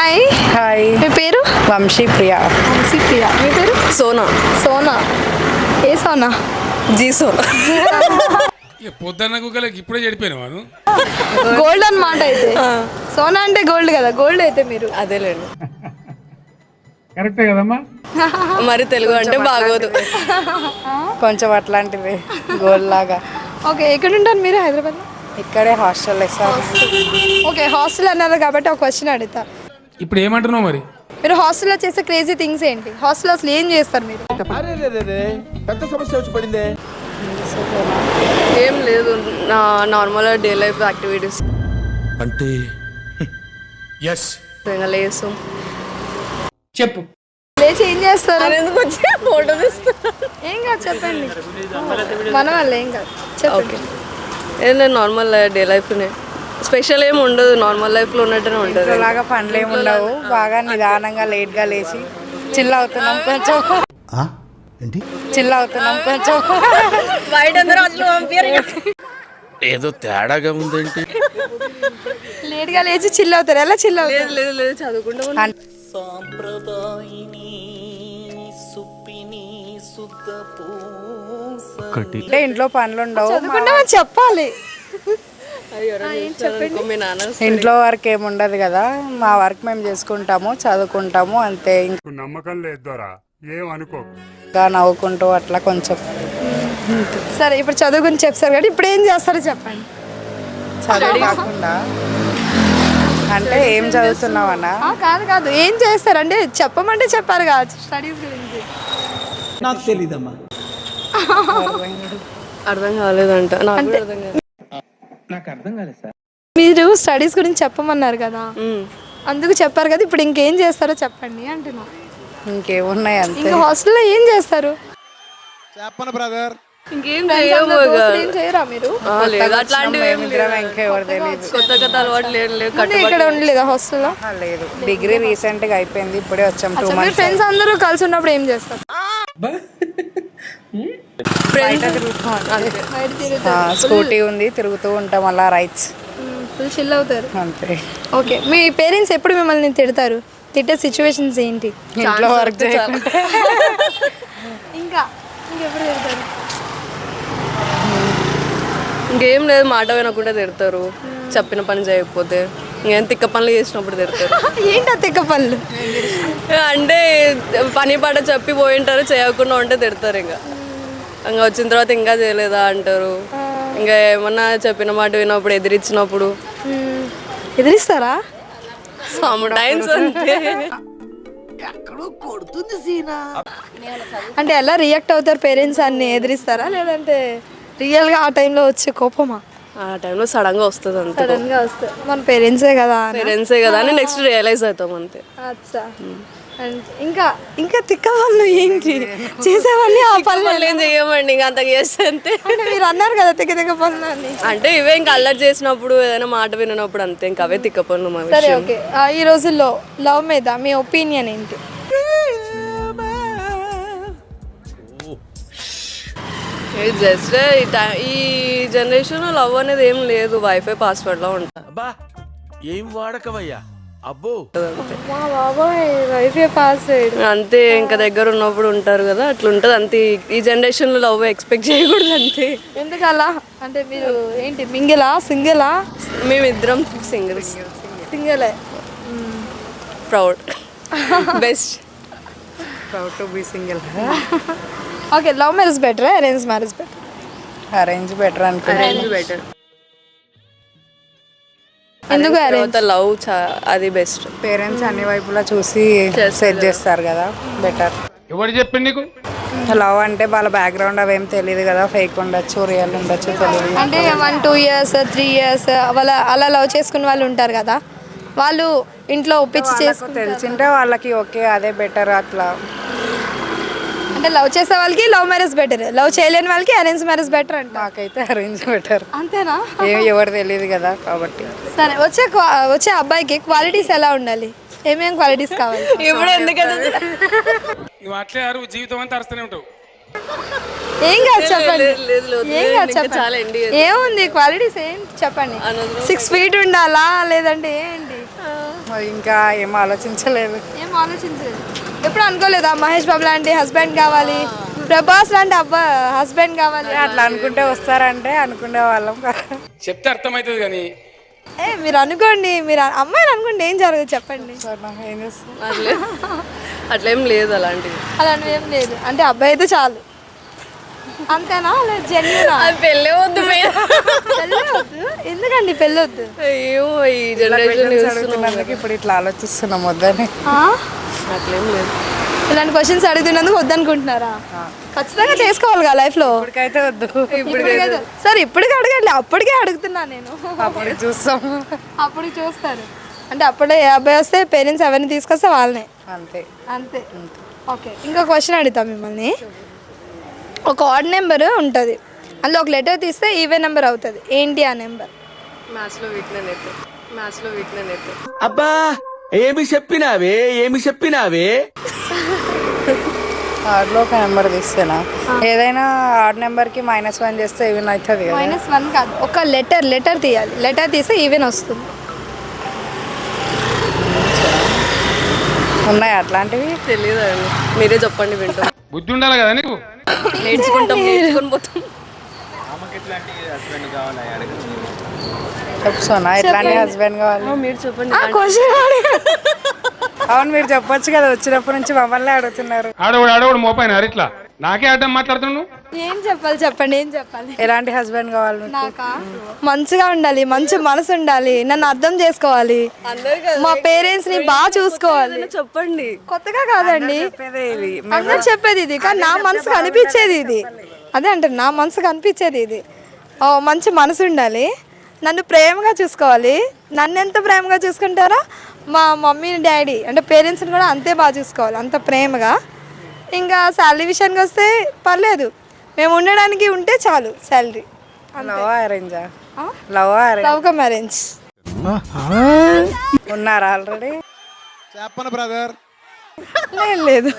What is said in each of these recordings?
Hi. Hi, మీ పేరు? వంశీ ప్రియా. వంశీ ప్రియా. మీ పేరు? సోనా. సోనా. ఏ Sona? G Sona. పొద్దున్న గుగ్గలకి ఇప్పుడే చెడిపోయిన వాడు. గోల్డ్ అన్నమాట అయితే. సోనా అంటే గోల్డ్ కదా, గోల్డ్ అయితే మీరు. అదేలేండి. కరెక్టే కదమ్మా. మరి తెలుగు అంటే బాగోదు. కొంచెం అట్లాంటిది గోల్డ్ లాగా. ఓకే, ఎక్కడ ఉంటారు మీరు? హైదరాబాద్. ఇక్కడే హాస్టల్ సార్. ఓకే, హాస్టల్ అన్నారు కాబట్టి ఒక క్వశ్చన్ అడుగుతా. ఇప్పుడు ఏమంటున్నావు మరి? మీరు హాస్టల్లో చేసే క్రేజీ థింగ్స్ ఏంటి? హాస్టల్లో అసలు ఏం చేస్తారు మీరు? పెద్ద సమస్య వచ్చి పడిందే. ఏం లేదు, నార్మల్ డే లైఫ్ యాక్టివిటీస్. అంటే ఎస్ ఇంకా లేస్తాం. చెప్పు. లేచి ఏం చేస్తారు? ఎందుకు వచ్చి ఫోటో తీస్తున్నా? ఏం కాదు, చెప్పండి. మన వాళ్ళు ఏం కాదు, ఓకే. చెప్పండి. ఏం లేదు, నార్మల్ డే లైఫ్నే. స్పెషల్ ఏమి ఉండదు, నార్మల్ లైఫ్లో ఉన్నట్టునే ఉంటుంది. లాగా పనులు ఏమి ఉండవు. బాగా నిదానంగా లేట్గా లేచి చిల్ అవుతున్నాం కొంచెం. చిల్ అవుతున్నాం కొంచెం. బయట అందరూ అసలు పంపించారు. ఏదో తేడాగా ఉందేంటి. లేట్గా లేచి చిల్ అవుతారు. ఎలా చిల్ అవుతారు? లేదు లేదు లేదు, చదువుకుంటా. అంటే ఇంట్లో పనులు ఉండవు. చదువుకుంటామని చెప్పాలి. మీ నాన్న ఇంట్లో వర్క్ ఏమి ఉండదు కదా, మా వర్క్ మేము చేసుకుంటాము, చదువుకుంటాము అంతే. నమ్మకం లేదు దొరా, ఏం అనుకో. ఇంకా నవ్వుకుంటూ అట్లా కొంచెం. సరే, ఇప్పుడు చదువు గురించి చెప్తారు కాబట్టి ఇప్పుడు ఏం చేస్తారో చెప్పండి. చదువు కాకుండా అంటే ఏం చదువుతున్నావన్నా? కాదు కాదు, ఏం చేస్తారు అంటే చెప్పమంటే చెప్పారు కావచ్చు. స్టడీస్ గురించి నాకు తెలీదమ్మా. అర్థం కాలేదంట. నాకు కూడా అర్థం కాలేదు. నాకు అర్థం కాలేదు సార్. మీరు స్టడీస్ గురించి చెప్పమన్నారు కదా, అందుకు చెప్పారు కదా. ఇప్పుడు ఇంకేం చేస్తారో చెప్పండి అంటున్నా. ఇంకేమున్నాయి అంతే. ఇంకా హాస్టల్లో ఏం చేస్తారు? చెప్పను బ్రదర్. ఇంకేం దోస్తులు ఏం చేయరా మీరు? లేదు, అట్లాంటివి ఏం మేమిద్దరం ఇంకా ఎవరు తెలియదు. కొత్త కొత్త అలవాటు లేదు. లేదు, ముందు ఇక్కడ ఉండలేదా హాస్టల్లో? లేదు, డిగ్రీ రీసెంట్ గా అయిపోయింది, ఇప్పుడే వచ్చాం 2 మీ months. ఫ్రెండ్స్ అందరూ కలిసి ఉన్నప్పుడు ఏం చేస్తారు? బయట స్కూటీ ఉంది, తిరుగుతూ ఉంటాం అలా రైడ్స్. ఫుల్ చిల్ అవుతారు అంతే. ఓకే, మీ పేరెంట్స్ ఎప్పుడు మిమ్మల్ని తిడతారు? తిట్టే సిచ్యువేషన్స్ ఏంటి? ఇంట్లో వర్క్ చేయకుంటే. ఇంకా ఇంకెప్పుడు తిడతారు? ఇంకేం లేదు, మాట వినకుండా తిడతారు. చెప్పిన పని చేయకపోతే. ఇంకేం తిక్క పనులు చేసినప్పుడు తిడతారు. ఏంటో తిక్క పనులు అంటే పని పాట చెప్పి పోయింటారు, చేయకుండా ఉంటే తిడతారు. ఇంకా వచ్చిన తర్వాత ఇంకా చేయలేదా అంటారు. ఇంకా ఏమన్నా చెప్పిన మాట వినప్పుడు ఎదిరించినప్పుడు ఎదిరిస్తారా? టైమ్స్ అంతే. అంటే ఎలా రియాక్ట్ అవుతారు పేరెంట్స్? అన్ని ఎదిరిస్తారా లేదంటే రియల్గా ఆ టైంలో వచ్చే కోపమా? ఆ టైంలో సడన్గా వస్తుంది అంతే. సడన్గా వస్తుంది, మన పేరెంట్సే కదా అని. పేరెంట్సే కదా అని నెక్స్ట్ రియలైజ్ అవుతాం అంతే. అచ్చా. ఇంకా ఇంకా తిక్క పనులు ఏంటి చేసేవన్నీ? ఆ పనులు ఏం చెయ్యమండి, ఇంకా అంత చేస్తే అంతే. అంటే మీరు అన్నారు కదా తిక్క తిక్క పనులు అని. అంటే ఇవే ఇంకా అల్లరి చేసినప్పుడు, ఏదైనా మాట వినప్పుడు అంతే. ఇంకా అవే తిక్క పనులు మా సరే, విషయం. ఓకే. ఈ రోజుల్లో లవ్ మీద మీ ఒపీనియన్ ఏంటి? జస్ట్ ఈ జనరేషన్ లవ్ అనేది ఏం లేదు, వైఫై పాస్వర్డ్ లా ఉంటుంది. అబ్బా ఏం వాడకవయ్యా అబ్బో. మా బాబాయ్ వైఫై పాస్వర్డ్ అంతే. ఇంకా దగ్గర ఉన్నప్పుడు ఉంటారు కదా, అట్లా ఉంటుంది అంతే. ఈ జనరేషన్ లో లవ్ ఎక్స్పెక్ట్ చేయకూడదు అంతే. ఎందుకు అలా? అంటే మీరు ఏంటి మింగిలా సింగిలా? మేమిద్దరం సింగిల్స్. సింగిలే. Proud. Best. Proud to be single. Okay, love marriage better, arrange marriage better? Arrange better అనుకుంటా. బెటర్. ఎందుకు అరేంజ్? లవ్ అది బెస్ట్. పేరెంట్స్ అన్ని వైపులా చూసి సెట్ చేస్తారు కదా, బెటర్. ఎవరు చెప్పింది నీకు? లవ్ అంటే వాళ్ళ బ్యాక్గ్రౌండ్ అవేం తెలియదు కదా, ఫేక్ ఉండొచ్చు, రియల్ ఉండొచ్చు, తెలియదు. అంటే 1, 2 years 3 years వాళ్ళ అలా లవ్ చేసుకున్న వాళ్ళు ఉంటారు కదా, వాళ్ళు ఇంట్లో ఒప్పించి చేసుకుంటారు. తెలిసింటే వాళ్ళకి ఓకే, అదే బెటర్. అట్లా అంటే లవ్ చేసే వాళ్ళకి లవ్ మ్యారేజ్ బెటర్, లవ్ చేయలేని వాళ్ళకి అరేంజ్ మ్యారేజ్ బెటర్ అంట. నాకైతే అరేంజ్ బెటర్. అంతేనా? ఎవరు తెలియదు కదా కాబట్టి. సరే, వచ్చే అబ్బాయికి క్వాలిటీస్ ఎలా ఉండాలి? ఏమేం క్వాలిటీస్ కావాలి? ఇప్పుడు ఎందుకంటే నువ్వు అట్లే అరువు జీవితం అంతా అరుస్తూనే ఉంటావు. ఏం కాదు చెప్పండి. లేదు, ఏం కాదు ఇంకా చాలా చెప్పండి. ఎండి ఏముంది క్వాలిటీస్ ఏం చెప్పండి? 6 feet ఉండాలా లేదంటే ఏంటి? ఇంకా ఏం ఆలోచించలేదు. ఏం ఆలోచించలేదు. ఎప్పుడు అనుకోలేదా మహేష్ బాబు లాంటి హస్బెండ్ కావాలి, ప్రభాస్ లాంటి హస్బెండ్ కావాలి? అట్లా అనుకుంటే వస్తారంటే అనుకునే వాళ్ళం. చెప్తే అర్థమవుతుంది కానీ మీరు అనుకోండి, మీరు అమ్మాయిలు అనుకోండి, ఏం జరగదు చెప్పండి. ఏం చేస్తాం? అట్లేం లేదు అలాంటివి. అలాంటివి ఏం లేదు అంటే అబ్బాయి అయితే చాలు అంతేనా? లేదు జెన్యునా? పెళ్ళే వద్దు పెళ్ళి వద్దు? ఎందుకండి పెళ్ళి వద్దు? అయ్యో ఈ జనరేషన్ అడుగుతున్నందుకు ఇప్పుడు ఇట్లా ఆలోచిస్తున్నాం వద్దని. అట్లేం లేదు. ఇలాంటి క్వశ్చన్స్ అడుగుతున్నందుకు వద్దనుకుంటున్నారా? ఖచ్చితంగా చేసుకోవాలి కదా లైఫ్లో. ఇప్పటికైతే వద్దు. సరే ఇప్పటికి అడగండి, అప్పటికే అడుగుతున్నా నేను. అప్పుడు చూస్తాం. అప్పుడు చూస్తారు అంటే అప్పుడే ఏ అబ్బాయి వస్తే పేరెంట్స్ ఎవరిని తీసుకొస్తే వాళ్ళనే. అంతే. అంతే. ఓకే, ఇంకో క్వశ్చన్ అడుగుతాం మిమ్మల్ని. ఒక ఆడ్ నెంబర్ ఉంటుంది, అందులో ఒక లెటర్ తీస్తే ఈవెన్ నెంబర్ అవుతుంది. ఏంటి ఆ నెంబర్? మ్యాథ్స్లో వీక్ నేనైతే అబ్బా ఏమి చెప్పినావే ఆడ్లో ఒక నెంబర్ తీస్తేనా? ఏదైనా ఆడ్ నెంబర్కి -1 చేస్తే ఈవెన్ అవుతుంది కదా. -1 కాదు, ఒక లెటర్ తీయాలి. లెటర్ తీస్తే ఈవెన్ వస్తుంది. ఉన్నాయి అట్లాంటివి? తెలియదు, మీరే చెప్పండి వింటాం. బుద్ధి ఉండాలి కదా నీకు. నేర్చుకొని పోతాం. చెప్తున్నా ఎట్లాంటి హస్బెండ్ కావాలి? మీరు చెప్పండి. క్వశ్చన్ అవును మీరు చెప్పొచ్చు కదా, వచ్చినప్పటి నుంచి మమ్మల్ని అడుగుతున్నారు. ఆడవాడు మోపైన ఇట్లా నాకే అడ్డం మాట్లాడుతున్నావు. ఏం చెప్పాలి చెప్పండి, ఏం చెప్పాలి? ఎలాంటి హస్బెండ్ కావాలి మీకు? నాకా మంచిగా ఉండాలి, మంచి మనసు ఉండాలి, నన్ను అర్థం చేసుకోవాలి, మా పేరెంట్స్ ని బాగా చూసుకోవాలి. చెప్పండి. కొత్తగా కాదండి, చెప్పేదే ఇది. అందరూ చెప్పేది ఇది, కానీ నా మనసుకు అనిపించేది ఇది. అదే అంటే నా మనసుకు అనిపించేది ఇది. ఓ మంచి మనసు ఉండాలి, నన్ను ప్రేమగా చూసుకోవాలి. నన్ను ఎంత ప్రేమగా చూసుకుంటారో మా మమ్మీ డాడీ అంటే పేరెంట్స్ని కూడా అంతే బాగా చూసుకోవాలి, అంత ప్రేమగా. ఇంకా శాలరీ విషయానికి వస్తే పర్లేదు, మేము ఉండడానికి ఉంటే చాలు శాలరీ. లవ్ అరేంజా? Love arrange? Love come arrange. ఉన్నారా ఆల్రెడీ? చెప్పను బ్రదర్. లేదు.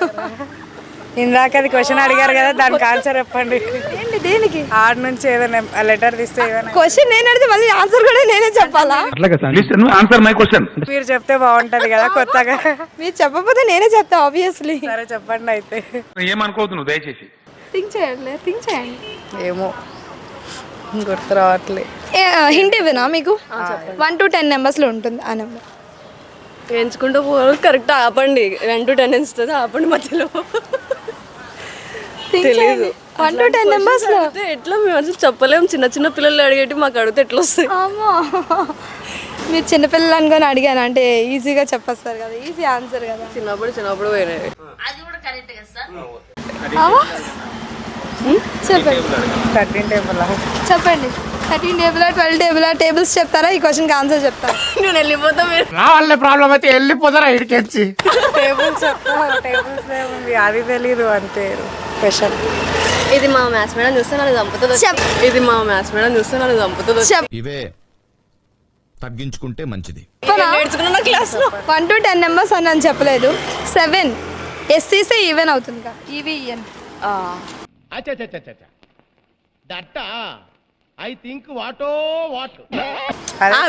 ఇందాక అది క్వశ్చన్ అడిగారు కదా, దానికి ఆన్సర్ చెప్పండి. ఏంటి దేనికి? ఆడ్ నుంచి ఏదైనా లెటర్ తీస్తే ఏదైనా క్వశ్చన్ నేను అడిగితే మళ్ళీ ఆన్సర్ కూడా నేనే చెప్పాలా? మీరు చెప్తే బాగుంటది కదా కొత్తగా. మీరు చెప్పకపోతే నేనే చెప్తా ఆబ్వియస్లీ. సరే చెప్పండి అయితే. ఏమనుకోవద్దు దయచేసి. థింక్ చేయండి. ఏమో గుర్తు రావట్లే. హింట్ ఇవ్వనా మీకు? 1 to 10 నెంబర్స్లో ఉంటుంది ఆ నెంబర్. ఎంచుకుంటూ పోవాలి. కరెక్ట్ ఆపండి. 1 to 10 ఇస్తుంది, ఆపండి మధ్యలో. తెలీదు. 1 to 10 నెంబర్స్లో ఎట్లా మేము అసలు చెప్పలేము. చిన్న పిల్లలు అడిగేటి మాకు అడిగితే ఎట్లా వస్తాయి? అమ్మో, మీరు చిన్నపిల్లలు అనుకొని అడిగాను అంటే ఈజీగా చెప్పేస్తారు కదా, ఈజీ ఆన్సర్ కదా. చిన్నప్పుడు పోయినాయి. చెప్పండి 13 టేబుల్. చెప్పండి 13 టేబుల్ 12 టేబుల్ టేబుల్స్ చెప్తారా? ఈ క్వశ్చన్కి ఆన్సర్ చెప్తారా? నేను వెళ్ళిపోతా. నా వల్ల ప్రాబ్లం అయితే వెళ్ళిపోతారా ఇడికెచ్చి. టేబుల్స్ టేబుల్స్ ఏముంది అది తెలీదు అంతే. క్వశ్చన్ ఇది మా మ్యాథ్స్ మేడం చూస్తే నన్ను చంపుతుంది. ఇది మా మ్యాథ్స్ మేడం చూస్తే నన్ను చంపుతుంది. ఇవే తగ్గించుకుంటే మంచిది. నేర్చుకున్న క్లాస్ లో 1 to 10 నెంబర్స్ అని నేను చెప్పలేదు. 7 ఎస్ తీస్తే ఈవెన్ అవుతుంది కదా, ఈవీఎన్. అదే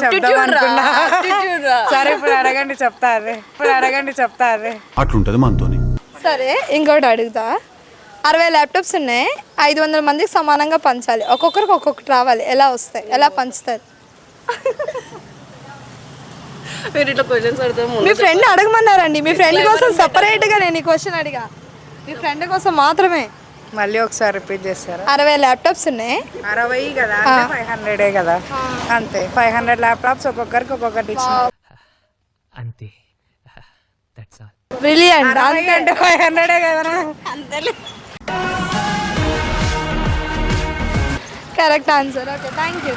చెప్దాం అనుకున్నా. సరే ఇప్పుడు అడగండి చెప్తా అదే. అట్లుంటది మనతోని. సరే ఇంకోటి అడుగుతా. 60 ల్యాప్టాప్స్ ఉన్నాయి, 500 మందికి సమానంగా పంచాలి. ఒక్కొక్కరికి ఒక్కొక్కటి రావాలి, ఎలా వస్తాయి? ఎలా పంచుతారు? మీరు ఇట్లా క్వశ్చన్స్ అడుగుతాము. మీ ఫ్రెండ్ అడగమన్నారండి, మీ ఫ్రెండ్ కోసం సపరేట్గా నేను ఈ క్వశ్చన్ అడిగా, మీ ఫ్రెండ్ కోసం మాత్రమే. మళ్ళీ ఒకసారి రిపీట్ చేస్తారా? 60 ల్యాప్టాప్స్ ఉన్నాయి. 60 కదా, అంటే 500 కదా, అంతే. 500 ల్యాప్టాప్స్ ఒక్కొక్కరికి ఒక్కొక్కటి ఇచ్చిన అంతే. That's all. బ్రిలియంట్. అంటే 500 కదా. Correct answer. Okay, thank you.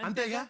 అంతేగా